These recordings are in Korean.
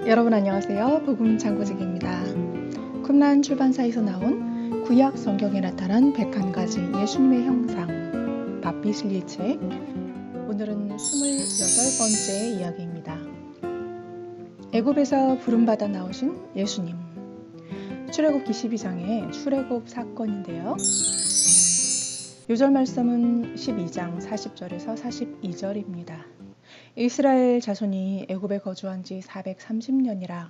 여러분 안녕하세요. 복음 창고직입니다. 쿰란 출판사에서 나온 구약 성경에 나타난 101가지 예수님의 형상 바비슬리의 책. 오늘은 28번째 이야기입니다. 애굽에서 부름받아 나오신 예수님. 출애굽기 12장의 출애굽 사건인데요. 요절 말씀은 12장 40절에서 42절입니다. 이스라엘 자손이 애굽에 거주한 지 430년이라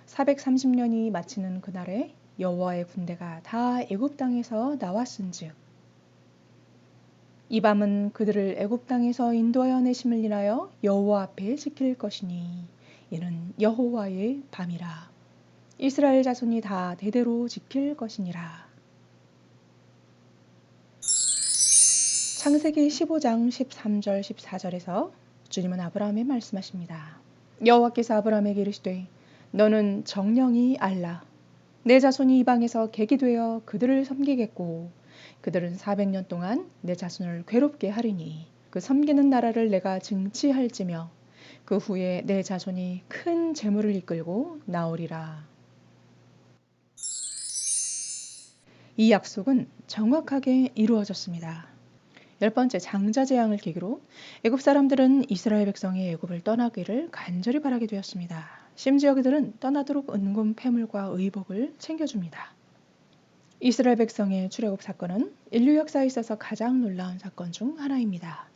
430년이 마치는 그날에 여호와의 군대가 다 애굽 땅에서 나왔은즉 이 밤은 그들을 애굽 땅에서 인도하여 내심을 인하여 여호와 앞에 지킬 것이니 이는 여호와의 밤이라. 이스라엘 자손이 다 대대로 지킬 것이니라. 창세기 15장 13절 14절에서 주님은 아브라함에 말씀하십니다. 여호와께서 아브라함에게 이르시되 너는 정령이 알라. 내 자손이 이방에서 객이 되어 그들을 섬기겠고 그들은 400년 동안 내 자손을 괴롭게 하리니 그 섬기는 나라를 내가 증치할지며 그 후에 내 자손이 큰 재물을 이끌고 나오리라. 이 약속은 정확하게 이루어졌습니다. 10번째 장자재앙을 계기로 애굽 사람들은 이스라엘 백성이 애굽을 떠나기를 간절히 바라게 되었습니다. 심지어 그들은 떠나도록 은금 패물과 의복을 챙겨줍니다. 이스라엘 백성의 출애굽 사건은 인류 역사에 있어서 가장 놀라운 사건 중 하나입니다.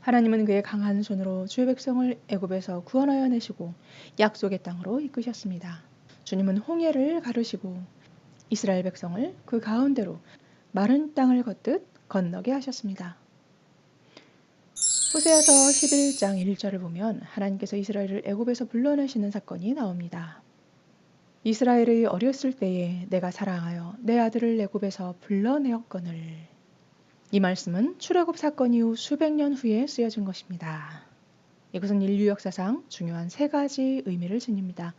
하나님은 그의 강한 손으로 주의 백성을 애굽에서 구원하여 내시고 약속의 땅으로 이끄셨습니다. 주님은 홍해를 가르시고 이스라엘 백성을 그 가운데로 마른 땅을 걷듯 건너게 하셨습니다. 호세아서 11장 1절을 보면 하나님께서 이스라엘을 애굽에서 불러내시는 사건이 나옵니다. 이스라엘이 어렸을 때에 내가 사랑하여 내 아들을 애굽에서 불러내었거늘. 이 말씀은 출애굽 사건 이후 수백 년 후에 쓰여진 것입니다. 이것은 인류 역사상 중요한 세 가지 의미를 지닙니다.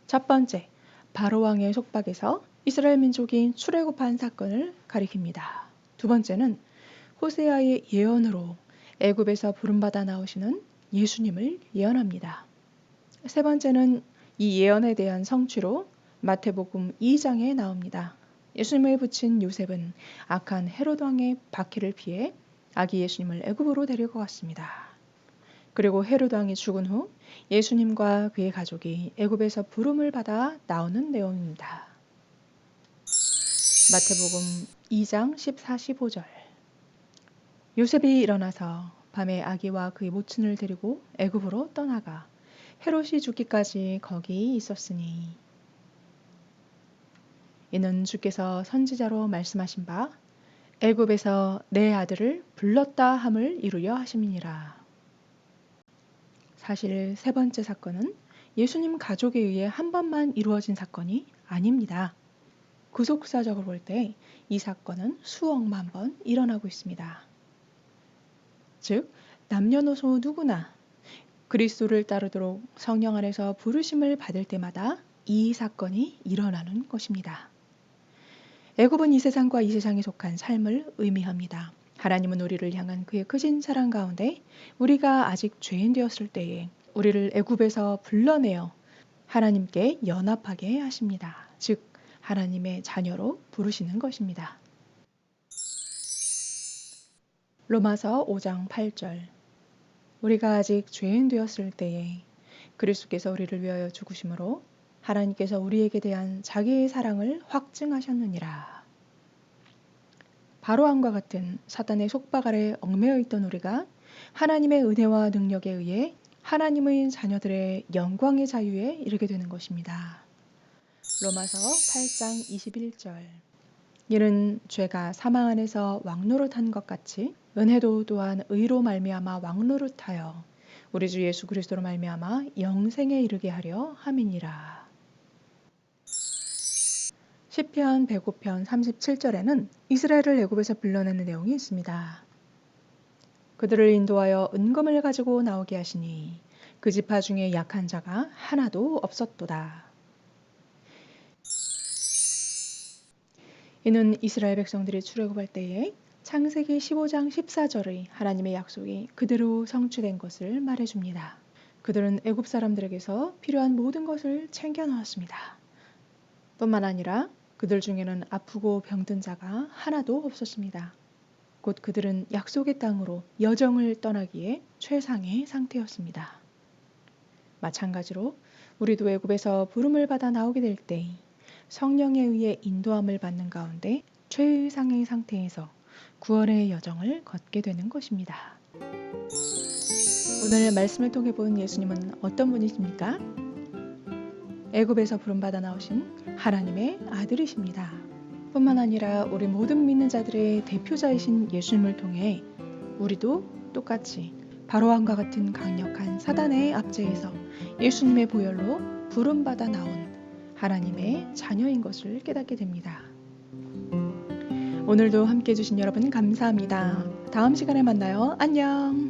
첫 번째, 바로 왕의 속박에서 이스라엘 민족이 출애굽한 사건을 가리킵니다. 두 번째는 호세아의 예언으로 애굽에서 부름받아 나오시는 예수님을 예언합니다. 세 번째는 이 예언에 대한 성취로 마태복음 2장에 나옵니다. 예수님을 붙인 요셉은 악한 헤롯 왕의 박해를 피해 아기 예수님을 애굽으로 데리고 갔습니다. 그리고 헤롯 왕이 죽은 후 예수님과 그의 가족이 애굽에서 부름을 받아 나오는 내용입니다. 마태복음 2장 14, 15절. 요셉이 일어나서 밤에 아기와 그의 모친을 데리고 애굽으로 떠나가 헤롯이 죽기까지 거기 있었으니 이는 주께서 선지자로 말씀하신 바 애굽에서 내 아들을 불렀다 함을 이루려 하심이니라. 사실 세 번째 사건은 예수님 가족에 의해 한 번만 이루어진 사건이 아닙니다. 구속사적으로 볼 때 이 사건은 수억만 번 일어나고 있습니다. 즉 남녀노소 누구나 그리스도를 따르도록 성령 안에서 부르심을 받을 때마다 이 사건이 일어나는 것입니다. 애굽은 이 세상과 이 세상에 속한 삶을 의미합니다. 하나님은 우리를 향한 그의 크신 사랑 가운데 우리가 아직 죄인 되었을 때에 우리를 애굽에서 불러내어 하나님께 연합하게 하십니다. 즉 하나님의 자녀로 부르시는 것입니다. 로마서 5장 8절. 우리가 아직 죄인 되었을 때에 그리스도께서 우리를 위하여 죽으심으로 하나님께서 우리에게 대한 자기의 사랑을 확증하셨느니라. 바로왕과 같은 사단의 속박 아래 얽매여 있던 우리가 하나님의 은혜와 능력에 의해 하나님의 자녀들의 영광의 자유에 이르게 되는 것입니다. 로마서 8장 21절. 이는 죄가 사망 안에서 왕노릇한 것 같이 은혜도 또한 의로 말미암아 왕노릇하여 우리 주 예수 그리스도로 말미암아 영생에 이르게 하려 함이니라. 시편 105편 37절에는 이스라엘을 애굽에서 불러내는 내용이 있습니다. 그들을 인도하여 은금을 가지고 나오게 하시니 그 지파 중에 약한 자가 하나도 없었도다. 이는 이스라엘 백성들이 출애굽할 때에 창세기 15장 14절의 하나님의 약속이 그대로 성취된 것을 말해줍니다. 그들은 애굽 사람들에게서 필요한 모든 것을 챙겨 놓았습니다. 뿐만 아니라 그들 중에는 아프고 병든 자가 하나도 없었습니다. 곧 그들은 약속의 땅으로 여정을 떠나기에 최상의 상태였습니다. 마찬가지로 우리도 애굽에서 부름을 받아 나오게 될 때 성령에 의해 인도함을 받는 가운데 최상의 상태에서 구원의 여정을 걷게 되는 것입니다. 오늘 말씀을 통해 본 예수님은 어떤 분이십니까? 애굽에서 부름받아 나오신 하나님의 아들이십니다. 뿐만 아니라 우리 모든 믿는 자들의 대표자이신 예수님을 통해 우리도 똑같이 바로왕과 같은 강력한 사단의 압제에서 예수님의 보혈로 부름받아 나온 하나님의 자녀인 것을 깨닫게 됩니다. 오늘도 함께 해주신 여러분 감사합니다. 다음 시간에 만나요. 안녕.